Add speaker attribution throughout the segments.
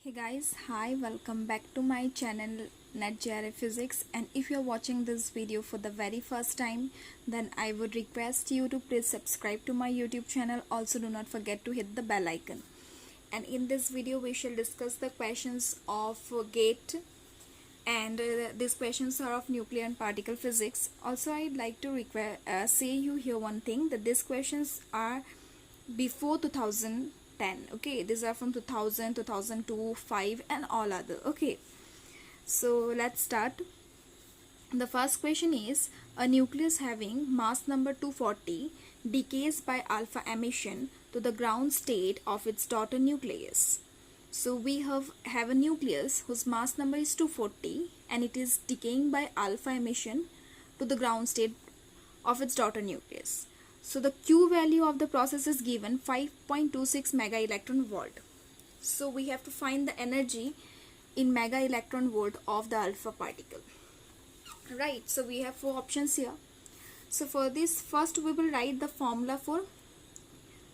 Speaker 1: Hey guys, hi, welcome back to my channel NetJRA Physics, and if you're watching this video for the very first time, then I would request you to please subscribe to my YouTube channel. Also do not forget to hit the bell icon. And in this video we shall discuss the questions of gate, and these questions are of nuclear and particle physics. Also I'd like to say you here one thing, that these questions are before 2010. Okay, these are from 2000, 2002, 5 and all other. Okay, so let's start. The first question is, a nucleus having mass number 240 decays by alpha emission to the ground state of its daughter nucleus. So we have a nucleus whose mass number is 240 and it is decaying by alpha emission to the ground state of its daughter nucleus. So the Q value of the process is given 5.26 mega electron volt. So we have to find the energy in mega electron volt of the alpha particle. Right, so we have four options here. So for this, first we will write the formula for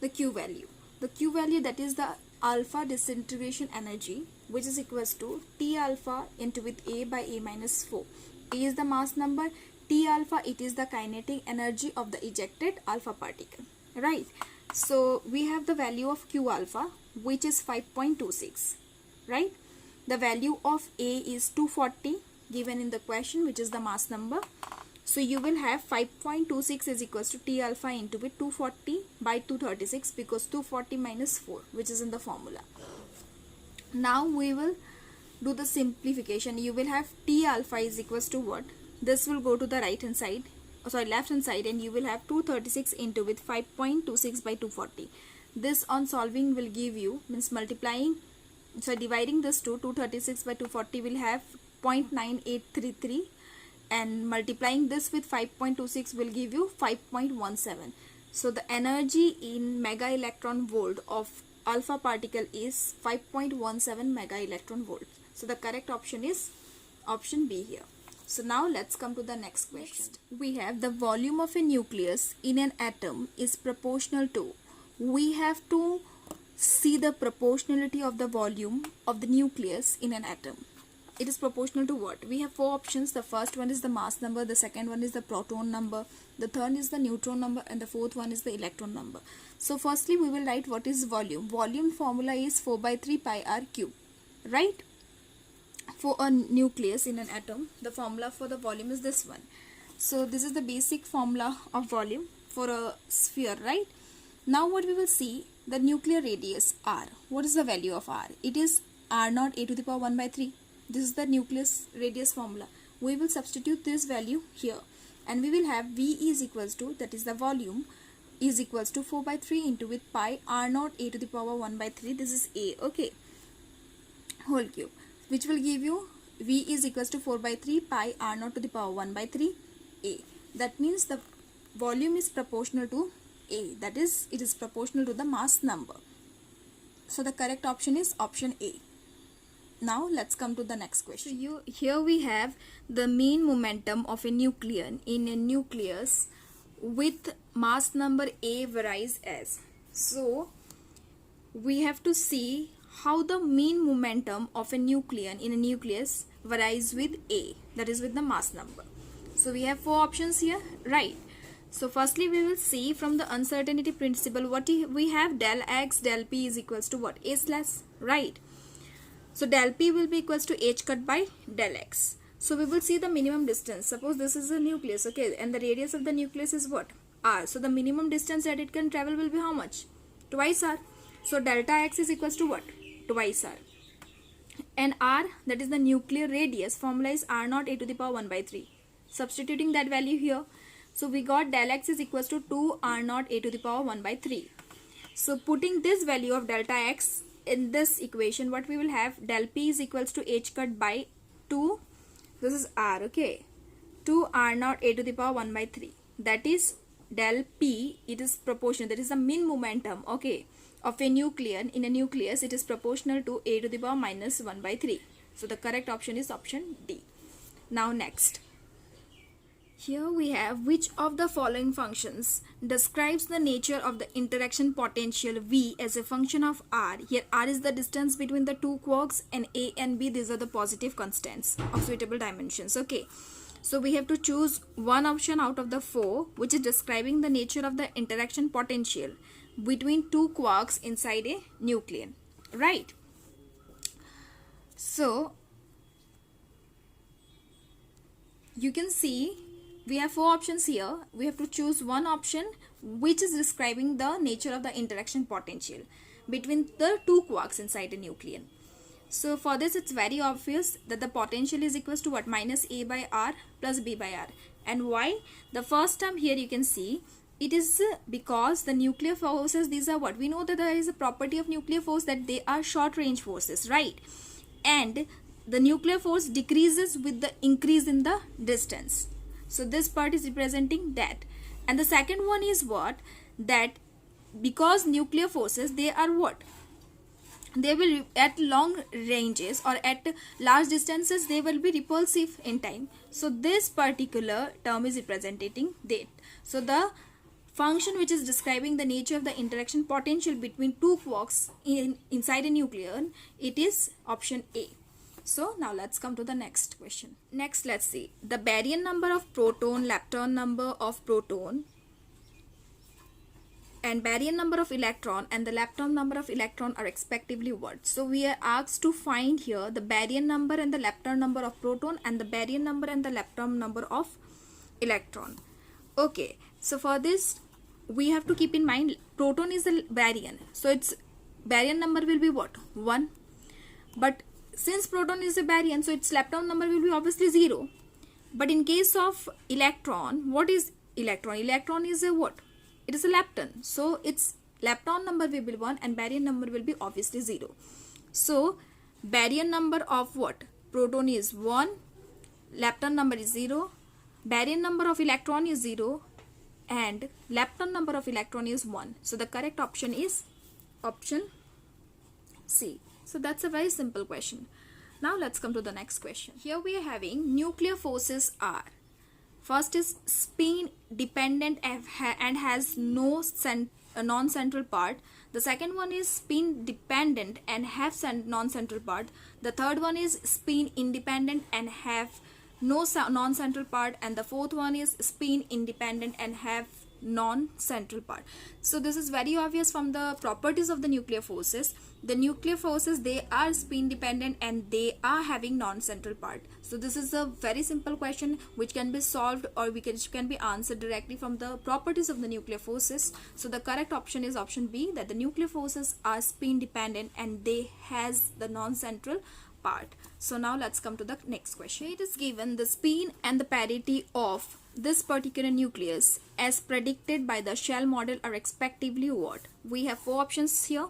Speaker 1: the Q value. The Q value, that is the alpha disintegration energy, which is equals to T alpha into with A by A minus 4. A is the mass number, T alpha, it is the kinetic energy of the ejected alpha particle. Right, so we have the value of Q alpha, which is 5.26. right, the value of A is 240 given in the question, which is the mass number. So you will have 5.26 is equals to T alpha into with 240 by 236, because 240 minus 4, which is in the formula. Now we will do the simplification. You will have T alpha is equals to what? This will go to the right hand side, left hand side, and you will have 236 into with 5.26 by 240. This on solving will give you, means dividing this to 236 by 240 will have 0.9833, and multiplying this with 5.26 will give you 5.17. So the energy in mega electron volt of alpha particle is 5.17 mega electron volt. So the correct option is option B here. So now let's come to the next question. We have the volume of a nucleus in an atom is proportional to. We have to see the proportionality of the volume of the nucleus in an atom. It is proportional to what? We have four options. The first one is the mass number, the second one is the proton number, the third is the neutron number, and the fourth one is the electron number. So firstly we will write what is volume. Volume formula is 4 by 3 pi r cube. Right? For a nucleus in an atom, the formula for the volume is this one. So this is the basic formula of volume for a sphere, right? Now what we will see, the nuclear radius r. What is the value of r? It is r naught a to the power 1 by 3. This is the nucleus radius formula. We will substitute this value here, and we will have V is equals to, that is the volume, is equals to 4 by 3 into with pi r naught a to the power 1 by 3. This is a, okay, whole cube, which will give you V is equals to 4 by 3 pi r naught to the power 1 by 3 a. That means the volume is proportional to a, that is, it is proportional to the mass number. So the correct option is option A. Now let's come to the next question. So here we have the mean momentum of a nucleon in a nucleus with mass number A varies as. So we have to see how the mean momentum of a nucleon in a nucleus varies with A, that is with the mass number. So we have four options here, right? So firstly we will see from the uncertainty principle what we have. Del x del p is equals to what? A slash, right? So del p will be equals to h cut by del x. So we will see the minimum distance. Suppose this is a nucleus, okay, and the radius of the nucleus is what? R. So the minimum distance that it can travel will be how much? Twice r. So delta x is equals to what? Twice r. And r, that is the nuclear radius, formula is r naught a to the power 1 by 3. Substituting that value here, so we got del x is equals to 2 r naught a to the power 1 by 3. So putting this value of delta x in this equation, what we will have, del p is equals to h cut by 2, this is r, okay, 2 r naught a to the power 1 by 3. That is del p, it is proportional, that is the mean momentum, okay, of a nucleon in a nucleus, it is proportional to a to the power minus 1 by 3. So the correct option is option D. Now next. Here we have which of the following functions describes the nature of the interaction potential V as a function of R. Here R is the distance between the two quarks and A and B, these are the positive constants of suitable dimensions. Okay, so we have to choose one option out of the four which is describing the nature of the interaction potential between two quarks inside a nucleon, right? So you can see we have four options here. We have to choose one option which is describing the nature of the interaction potential between the two quarks inside a nucleon. So for this it's very obvious that the potential is equals to what? Minus A by R plus B by R. And why? The first term here you can see it is because the nuclear forces, these are what? We know that there is a property of nuclear force that they are short range forces, right? And the nuclear force decreases with the increase in the distance. So this part is representing that. And the second one is what? That because nuclear forces, they are what? They will at long ranges or at large distances, they will be repulsive in time. So this particular term is representing that. So the function which is describing the nature of the interaction potential between two quarks inside a nucleon, it is option A. So now let's come to the next question. Next, let's see the baryon number of proton, lepton number of proton, and baryon number of electron and the lepton number of electron are respectively what? So we are asked to find here the baryon number and the lepton number of proton and the baryon number and the lepton number of electron. Okay, so for this we have to keep in mind proton is the baryon, so its baryon number will be what? 1. But since proton is a baryon, so its lepton number will be obviously 0. But in case of electron, what is electron? Electron is a what? It is a lepton. So its lepton number will be 1 and baryon number will be obviously 0. So baryon number of what? Proton is 1, lepton number is 0, baryon number of electron is 0 and lepton number of electron is 1. So the correct option is option C. So that's a very simple question. Now let's come to the next question. Here we are having nuclear forces are. First is spin dependent and has no non-central part. The second one is spin dependent and have non-central part. The third one is spin independent and have no non-central part. And the fourth one is spin independent and have non-central part. So this is very obvious from the properties of the nuclear forces. The nuclear forces, they are spin dependent and they are having non-central part. So this is a very simple question which can be solved or which can be answered directly from the properties of the nuclear forces. So the correct option is option B, that the nuclear forces are spin dependent and they has the non-central part. So now let's come to the next question. It is given the spin and the parity of this particular nucleus as predicted by the shell model are respectively what? We have four options here.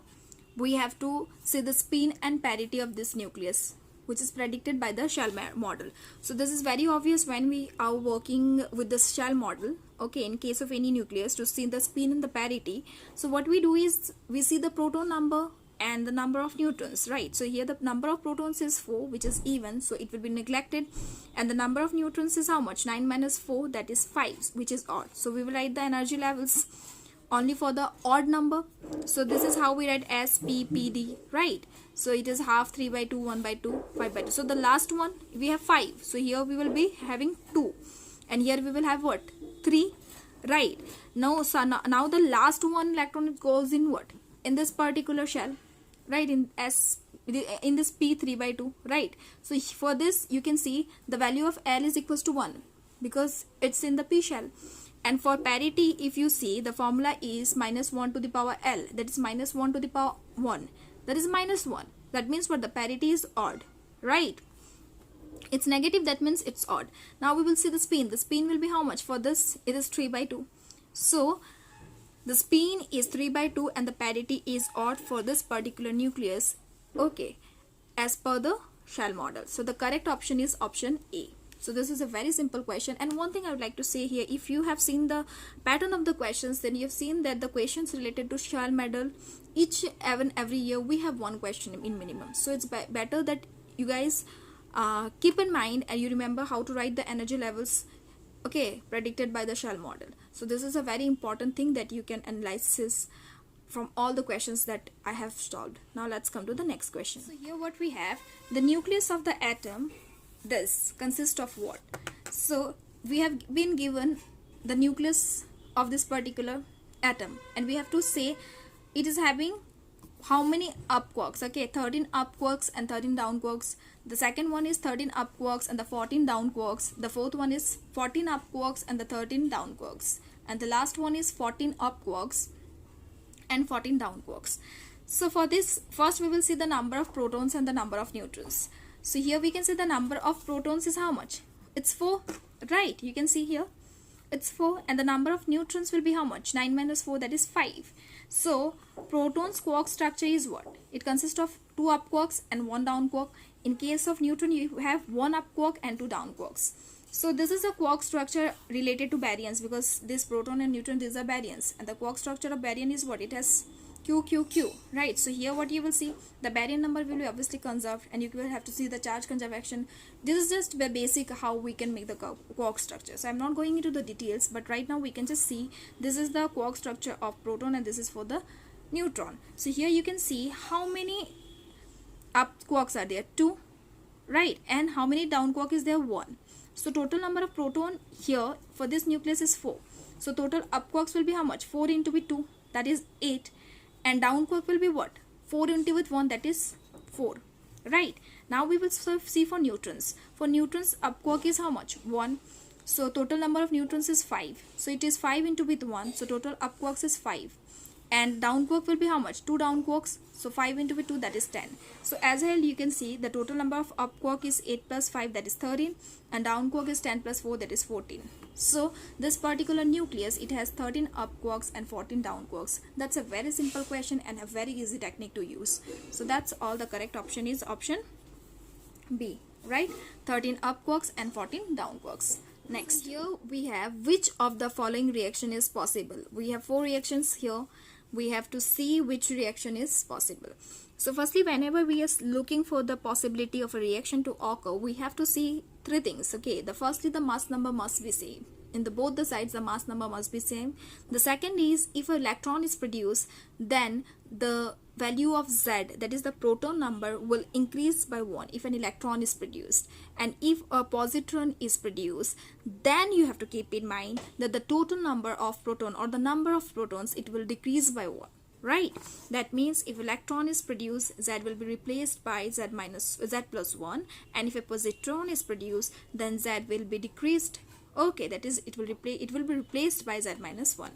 Speaker 1: We have to see the spin and parity of this nucleus which is predicted by the shell model. So this is very obvious when we are working with the shell model, okay, in case of any nucleus, to see the spin and the parity. So what we do is we see the proton number and the number of neutrons, right? So here the number of protons is 4, which is even, so it will be neglected, and the number of neutrons is how much? 9 minus 4, that is 5, which is odd. So we will write the energy levels only for the odd number. So this is how we write S, P, P, D, right? So it is half, 3 by 2, 1 by 2, 5 by 2. So the last one we have 5. So here we will be having 2, and here we will have what? 3, right? Now, so now the last one electron goes in what? In this particular shell, right? In S, in this P 3 by 2, right? So for this you can see the value of L is equals to 1 because it's in the P shell. And for parity, if you see, the formula is minus 1 to the power L, that is minus 1 to the power 1, that is minus 1. That means what? The parity is odd, right? It's negative, that means it's odd. Now we will see the spin. The spin will be how much? For this it is 3 by 2. So the spin is 3 by 2 and the parity is odd for this particular nucleus, okay, as per the shell model. So the correct option is option A. So this is a very simple question. And one thing I would like to say here, if you have seen the pattern of the questions, then you have seen that the questions related to shell model, each and every year we have one question in minimum. So it's better that you guys keep in mind and you remember how to write the energy levels, okay, predicted by the shell model. So this is a very important thing that you can analyze from all the questions that I have solved. Now let's come to the next question. So here what we have, the nucleus of the atom, this consists of what? So we have been given the nucleus of this particular atom, and we have to say it is having how many up quarks. Okay, 13 up quarks and 13 down quarks. The second one is 13 up quarks and the 14 down quarks. The fourth one is 14 up quarks and the 13 down quarks, and the last one is 14 up quarks and 14 down quarks. So for this, first we will see the number of protons and the number of neutrons. So here we can see the number of protons is how much? It's 4, right? You can see here it's 4, and the number of neutrons will be how much? 9 minus 4, that is 5. So proton's quark structure is what? It consists of 2 up quarks and 1 down quark. In case of neutron, you have 1 up quark and 2 down quarks. So this is a quark structure related to baryons, because this proton and neutron, these are baryons, and the quark structure of baryon is what? It has Q, Q, Q, right? So here what you will see, the baryon number will be obviously conserved, and you will have to see the charge conservation. This is just the basic how we can make the quark structure. So I'm not going into the details, but right now we can just see this is the quark structure of proton and this is for the neutron. So here you can see how many up quarks are there, 2, right? And how many down quark is there? 1. So total number of proton here for this nucleus is 4. So total up quarks will be how much? 4 into with 2, that is 8. And down quark will be what? 4 into with 1, that is 4. Right. Now we will see for neutrons. For neutrons, up quark is how much? 1. So total number of neutrons is 5. So it is 5 into with 1. So total up quarks is 5. And down quark will be how much? 2 down quarks. So 5 into with 2, that is 10. So as a whole, you can see the total number of up quark is 8 plus 5, that is 13. And down quark is 10 plus 4, that is 14. So this particular nucleus, it has 13 up quarks and 14 down quarks. That's a very simple question and a very easy technique to use. So that's all. The correct option is option B, right? 13 up quarks and 14 down quarks. Next, here we have which of the following reaction is possible. We have 4 reactions here. We have to see which reaction is possible. So firstly, whenever we are looking for the possibility of a reaction to occur, we have to see 3 things. Okay, the firstly, the mass number must be same. In both the sides, the mass number must be same. The second is, if an electron is produced, then the value of Z, that is the proton number, will increase by 1 if an electron is produced. And if a positron is produced, then you have to keep in mind that the total number of proton or the number of protons, it will decrease by 1. Right? That means if electron is produced, Z will be replaced by Z plus 1, and if a positron is produced, then Z will be decreased. Okay, that is, it will be replaced by Z minus 1.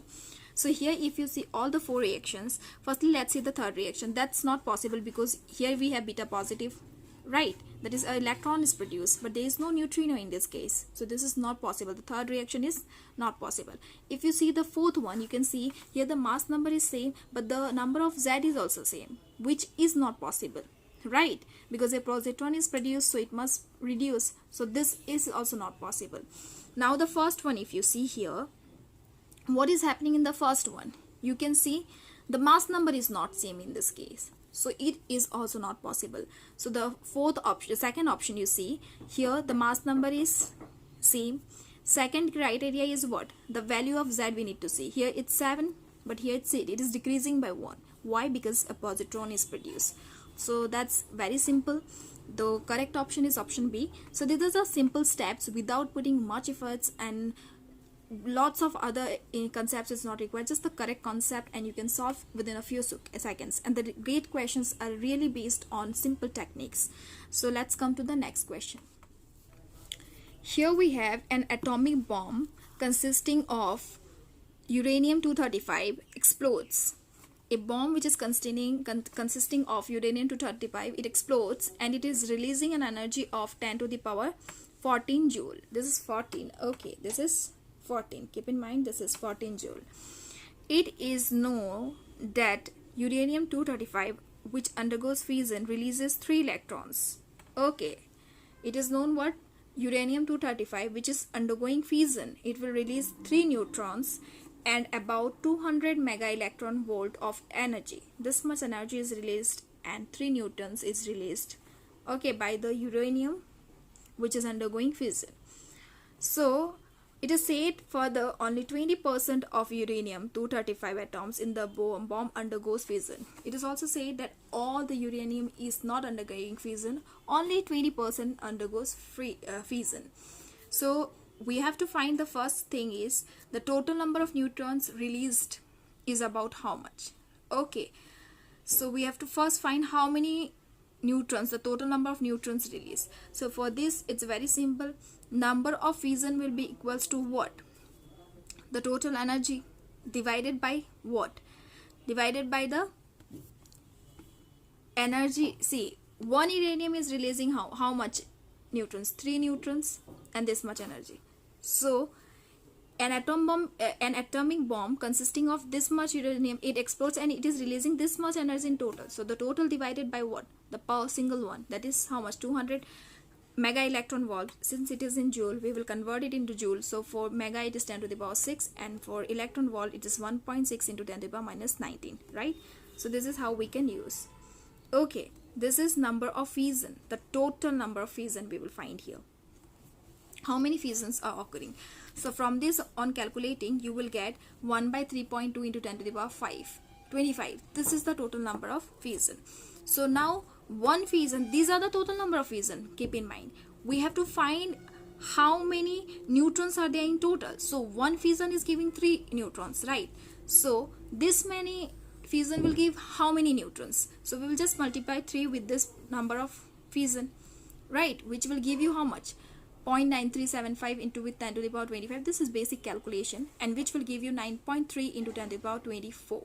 Speaker 1: So here if you see all the 4 reactions, firstly let's see the third reaction. That's not possible because here we have beta positive, right? That is, an electron is produced, but there is no neutrino in this case. So this is not possible. The third reaction is not possible. If you see the fourth one, you can see here the mass number is same, but the number of Z is also same, which is not possible, right? Because a positron is produced, so it must reduce. So this is also not possible. Now the first one, if you see here, what is happening in the first one? You can see the mass number is not same in this case. So it is also not possible. So the fourth option, second option, you see here the mass number is same. Second criteria is what? The value of Z we need to see. Here it's 7, but here it's 8. It is decreasing by 1. Why? Because a positron is produced. So that's very simple. The correct option is option B. So these are simple steps without putting much efforts, and lots of other concepts is not required. Just the correct concept and you can solve within a few seconds. And the great questions are really based on simple techniques. So let's come to the next question. Here we have an atomic bomb consisting of uranium-235 explodes. A bomb which is consisting of uranium-235, it explodes and it is releasing an energy of 10 to the power 14 joule. This is 14. Okay, this is 14. Keep in mind, this is 14 joule. It is known that uranium-235, which undergoes fission, releases 3 electrons. Okay, it is known what? Uranium-235, which is undergoing fission, it will release 3 neutrons and about 200 mega electron volt of energy. This much energy is released and 3 newtons is released, okay, by the uranium which is undergoing fission. So It is said further only 20% of uranium-235 atoms in the bomb undergoes fission. It is also said that all the uranium is not undergoing fission, only 20% undergoes fission. So we have to find, the first thing is the total number of neutrons released is about how much. Okay, so we have to first find how many neutrons, the total number of neutrons released. So for this it's very simple. Number of fission will be equals to what? The total energy divided by what? Divided by the energy. See, one uranium is releasing how much neutrons? 3 neutrons and this much energy. So an atomic bomb consisting of this much uranium, it explodes and it is releasing this much energy in total. So the total divided by what? The per single one, that is how much? 200 mega electron volt. Since it is in joule, we will convert it into joule. So for mega it is 10 to the power 6, and for electron volt it is 1.6 into 10 to the power minus 19, right? So this is how we can use. Okay, this is number of fission, the total number of fission we will find here. How many fissions are occurring? So from this on calculating, you will get 1 by 3.2 into 10 to the power 5, 25. This is the total number of fission. So now one fission, these are the total number of fission. Keep in mind, we have to find how many neutrons are there in total. So one fission is giving 3 neutrons, right? So this many fission will give how many neutrons? So we will just multiply 3 with this number of fission, right? Which will give you how much? 0.9375 into with 10 to the power 25. This is basic calculation, and which will give you 9.3 into 10 to the power 24,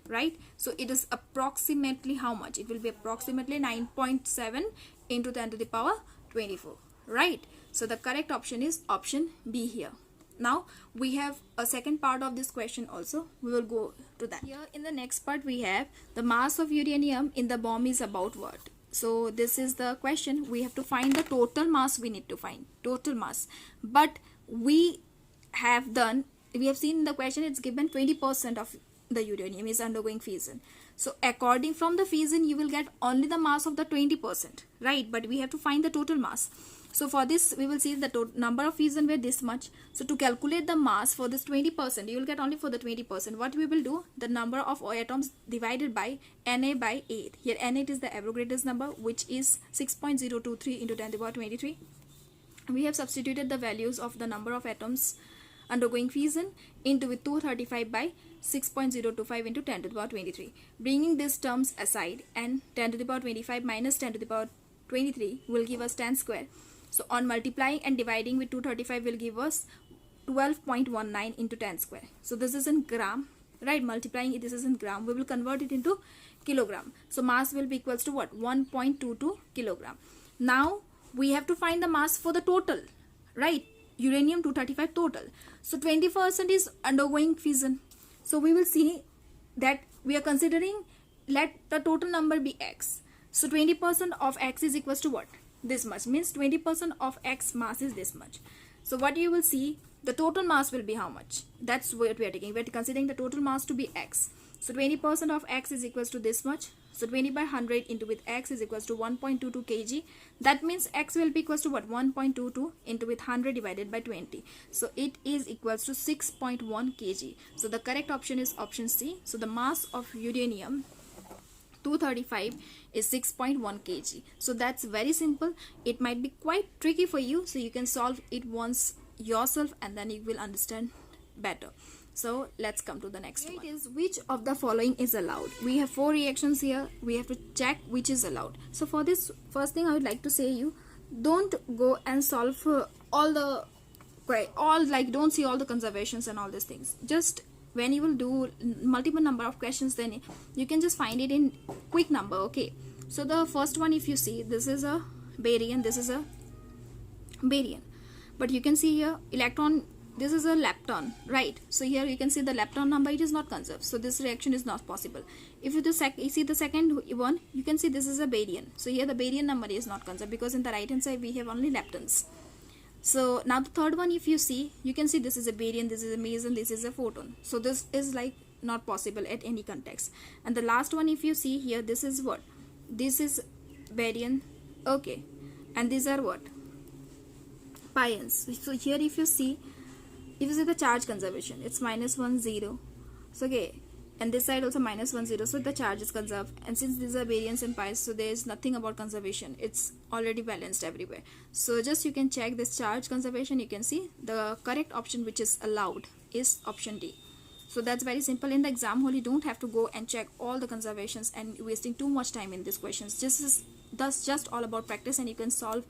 Speaker 1: right? So it is approximately how much? It will be approximately 9.7 into 10 to the power 24, right? So the correct option is option B here. Now we have a second part of this question also. We will go to that. Here in the next part we have the mass of uranium in the bomb is about what? So this is the question. We have to find the total mass. We need to find total mass, but we have seen in the question it's given 20% of the uranium is undergoing fission. So according from the fission you will get only the mass of the 20%, right? But we have to find the total mass. So for this we will see the number of fission were this much. So to calculate the mass for this 20%, you will get only for the 20%. What we will do, the number of atoms divided by Na by 8. Here Na is the Avogadro's number, which is 6.023 into 10 to the power 23. We have substituted the values of the number of atoms undergoing fission into with 235 by 6.025 into 10 to the power 23. Bringing these terms aside, and 10 to the power 25 minus 10 to the power 23 will give us 10 square. So on multiplying and dividing with 235 will give us 12.19 into 10 square. So this is in gram, right? Multiplying it, this is in gram. We will convert it into kilogram. So mass will be equals to what? 1.22 kilogram. Now we have to find the mass for the total, right? Uranium 235 total. So 20% is undergoing fission. So we will see that we are considering, let the total number be X. So 20% of X is equals to what? This much. Means 20% of X mass is this much. So what you will see, the total mass will be how much? That's what we are taking. We are considering the total mass to be X. So 20% of X is equals to this much. So 20 by 100 into with X is equals to 1.22 kg. That means X will be equals to what? 1.22 into with 100 divided by 20. So it is equals to 6.1 kg. So the correct option is option C. So the mass of uranium 235 is 6.1 kg. So that's very simple. It might be quite tricky for you, so you can solve it once yourself and then you will understand better. So let's come to the next one. It is, which of the following is allowed? We have 4 reactions here. We have to check which is allowed. So for this, first thing I would like to say, you don't go and solve don't see all the conservations and all these things. Just when you will do multiple number of questions, then you can just find it in quick number. Okay, so the first one, if you see, this is a barium, this is a barium, but you can see here electron, this is a lepton, right? So here you can see the lepton number, it is not conserved, so this reaction is not possible. If you see the second one, you can see this is a barium, so here the barium number is not conserved because in the right hand side we have only leptons. So now the third one, if you see, you can see this is a barium, this is a meson, this is a photon. So this is like not possible at any context. And the last one, if you see here, this is what? This is barium, okay. And these are what? Pions. So here if you see, if you see the charge conservation, it's -1 0. So okay, and this side also -1 0, so the charge is conserved. And since these are variance and pies, so there is nothing about conservation, it's already balanced everywhere. So just you can check this charge conservation. You can see the correct option which is allowed is option D. So that's very simple. In the exam hall, you don't have to go and check all the conservations and wasting too much time in these questions. That's just all about practice, and you can solve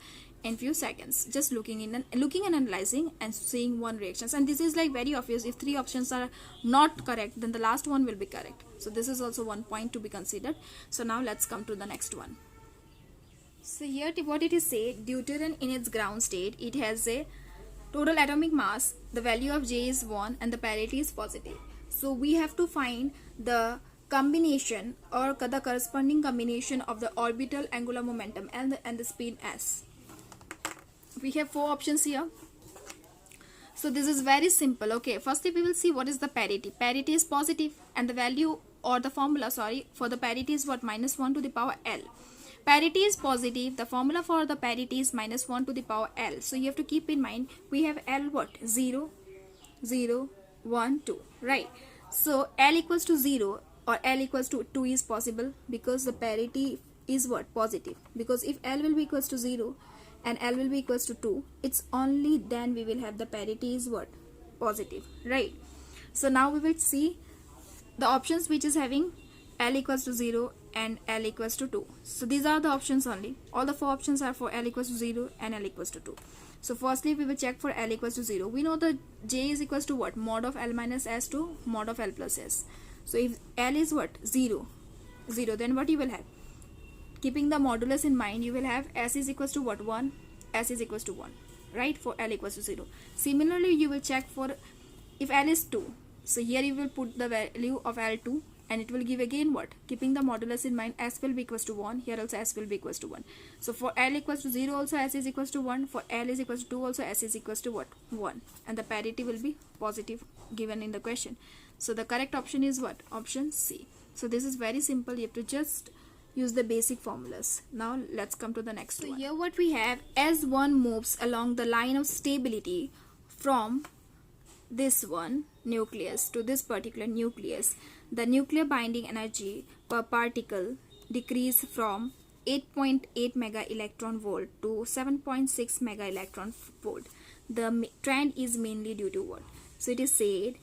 Speaker 1: in few seconds just looking and analyzing and seeing one reactions. And this is like very obvious. If 3 options are not correct, then the last one will be correct. So this is also one point to be considered. So now let's come to the next one. So here what it is said, deuterium in its ground state, it has a total atomic mass, the value of J is 1 and the parity is positive. So we have to find the combination or the corresponding combination of the orbital angular momentum and the spin S. We have 4 options here. So this is very simple. Okay, firstly we will see what is the parity. Parity is positive, and the value or the formula, for the parity is what? -1 to the power L. Parity is positive. The formula for the parity is -1 to the power L. So you have to keep in mind we have L what? 0, 0, 1, 2, right? So L equals to 0 or L equals to 2 is possible because the parity is what? Positive. Because if L will be equals to 0 and L will be equals to 2, it's only then we will have the parity is what? Positive, right? So now we will see the options which is having L equals to 0 and L equals to 2. So these are the options only. All the 4 options are for L equals to 0 and L equals to 2. So firstly we will check for L equals to 0. We know the J is equals to what? Mod of L minus S to mod of L plus S. So if L is what? 0, 0, then what you will have? Keeping the modulus in mind, you will have S is equals to what? 1, S is equals to 1, right? For L equals to 0. Similarly, you will check for if L is 2. So here you will put the value of L2 and it will give again what? Keeping the modulus in mind, S will be equals to 1. Here also S will be equals to 1. So for L equals to 0 also S is equals to 1. For L is equals to 2 also S is equals to what? 1. And the parity will be positive given in the question. So the correct option is what? Option C. So this is very simple. You have to just use the basic formulas. Now let's come to the next one. So here what we have, as one moves along the line of stability from this one nucleus to this particular nucleus, the nuclear binding energy per particle decrease from 8.8 mega electron volt to 7.6 mega electron volt. The trend is mainly due to what? So it is said,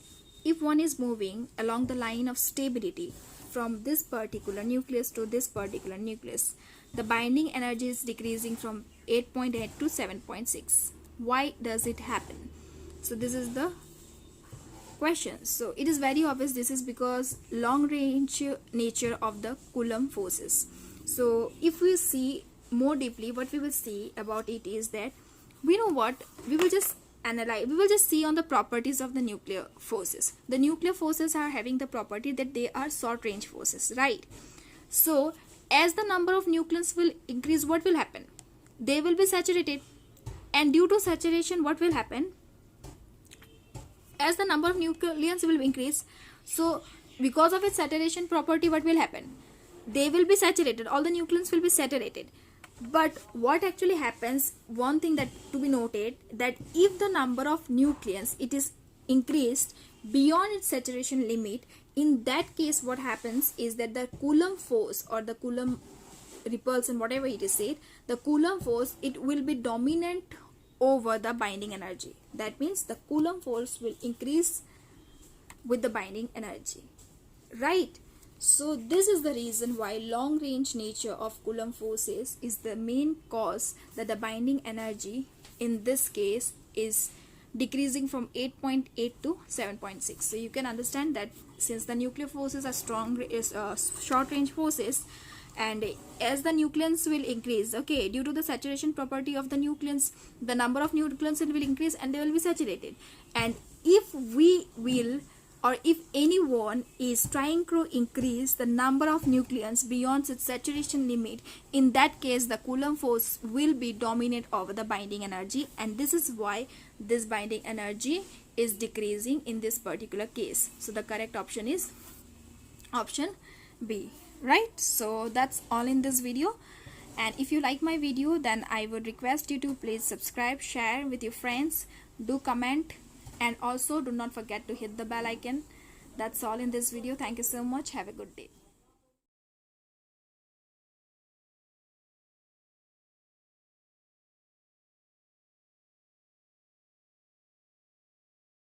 Speaker 1: if one is moving along the line of stability from this particular nucleus to this particular nucleus, the binding energy is decreasing from 8.8 to 7.6. Why does it happen? So this is the question. So it is very obvious. This is because long range nature of the Coulomb forces. So if we see more deeply, what we will see about it is that we know what we will just analyze. We will just see on the properties of the nuclear forces. The nuclear forces are having the property that they are short range forces, right? So as the number of nucleons will increase, what will happen? They will be saturated, and due to saturation, what will happen? As the number of nucleons will increase, so because of its saturation property, what will happen? They will be saturated. All the nucleons will be saturated. But what actually happens, one thing that to be noted, that if the number of nucleons it is increased beyond its saturation limit, in that case what happens is that the Coulomb force or the Coulomb repulsion, whatever it is said, the Coulomb force, it will be dominant over the binding energy. That means the Coulomb force will increase with the binding energy, right? So this is the reason why long range nature of Coulomb forces is the main cause that the binding energy in this case is decreasing from 8.8 to 7.6. So you can understand that since the nuclear forces are short range forces, and as the nucleons will increase, okay, due to the saturation property of the nucleons, the number of nucleons will increase and they will be saturated. And if we will, or if anyone is trying to increase the number of nucleons beyond its saturation limit, in that case the Coulomb force will be dominant over the binding energy, and this is why this binding energy is decreasing in this particular case. So the correct option is option B, right? So that's all in this video, and if you like my video, then I would request you to please subscribe, share with your friends, do comment, And also do not forget to hit the bell icon. That's all in this video. Thank you so much. Have a good day.